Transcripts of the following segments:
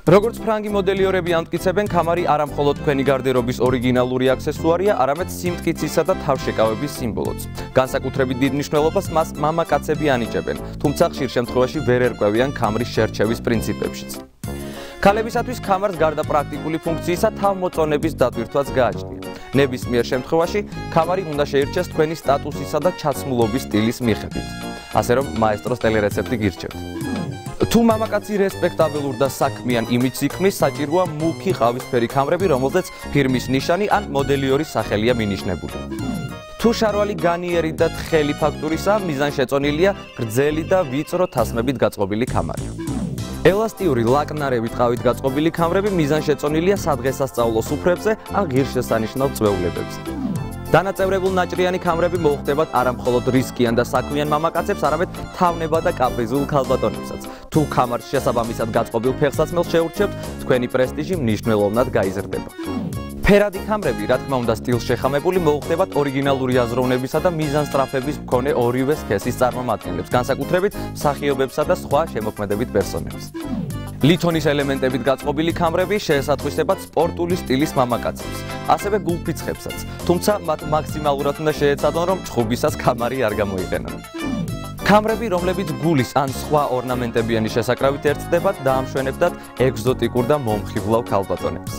როგორც ფრანგი მოდელიორები ამტკიცებენ, ქამარი არა მხოლოდ თქვენი გარდერობის ორიგინალური აქსესუარია, არამედ სიმტკიცისა და თავშეკავების სიმბოლოც. განსაკუთრებით დიდ მნიშვნელობას მას მამაკაცები ანიჭებენ, თუმცა ხშირ შემთხვევაში ვერ ერკვევიან ქამრის შერჩევის პრინციპებშიც. ქალებისათვის ქამარს გარდა პრაქტიკული ფუნქციისა თავმოწონების დატვირთვაც გააჩნია. ნებისმიერ შემთხვევაში ქამარი უნდა შეირჩეს თქვენი სტატუსისა და ჩაცმულობის სტილის მიხედვით. ასე რომ მაესტროს ტელერეცეპტი გირჩევთ. თუ მამაკაცი რესპექტაბელურ და საქმიან იმიჯს იქმნის, საჭიროა მუქი ყავისფერი ქამრები, რომელზეც ფირმის ნიშანი ან მოდელიორის სახელია მინიშნებული. თუ შარვალი განიერი და თხელი ფაქტურისაა, მიზანშეწონილია გრძელი და ვიწრო თასმებით გაწყობილი ქამარი. ელასტიური ლაკნარებით ყავით გაწყობილი ქამრები მიზანშეწონილია სადღესასწაულო სუფრებზე ან ღირსშესანიშნავ წვეულებებზე. დანაწევრებულ ნაჭრიანი ქამრები მოუხდებათ არა მხოლოდ რისკიან და საქმიან მამაკაცებს, არამედ თავნება და კაპრიზულ ქალბატონებსაც. თუ ქამარს შესაბამისად გაწყობილ ფეხსაცმელს შეურჩევთ, თქვენი პრესტიჟი მნიშვნელოვნად გაიზრდება. ფერადი ქამრები, რა თქმა უნდა, სტილს შეხამებული, მოუხდებათ ორიგინალური აზროვნებისა და მიზანსწრაფების მქონე ორივე სქესის წარმომადგენლებს, განსაკუთრებით მსახიობებსა და სხვა შემოქმედებით პერსონებს. ლითონის ელემენტებით გაწყობილი ქამრები შეესატყვისებათ სპორტული სტილის მამაკაცებს, ასევე გულფიცხებსაც, თუმცა მათ მაქსიმალურად უნდა შეეცადონ, რომ ჭხუბისას ქამარი არ გამოიყენონ. ქამრები, რომლებიც გულის ან სხვა ორნამენტებიანი შესაკრავით ერთდებათ, დაამშვენებდათ ეგზოტიკურ და მომხიბლავ ქალბატონებს.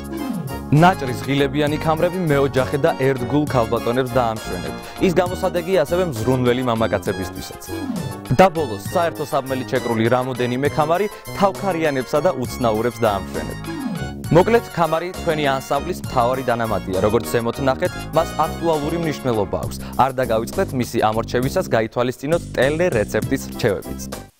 ნაჭრის ღილებიანი ქამრები მეოჯახე და ერთგულ ქალბატონებს დაამშვენებთ. ის გამოსადეგია ასევე მზრუნველი მამაკაცებისთვისაც. და ბოლოს, საერთო საბმელი ჩეკრული რამოდენიმე ქამარი თავქარიანებსა და უცნაურებს დაამშვენებთ. მოკლედ, ქამარი თქვენი ანსამბლის მთავარი დანამატია, როგორც ზემოთ ნახეთ, მას აქტუალური მნიშვნელობა აქვს. არ დაგავიწყდეთ მისი ამორჩევისას გაითვალისწინოთ ტელერეცეპტის რჩევებიც.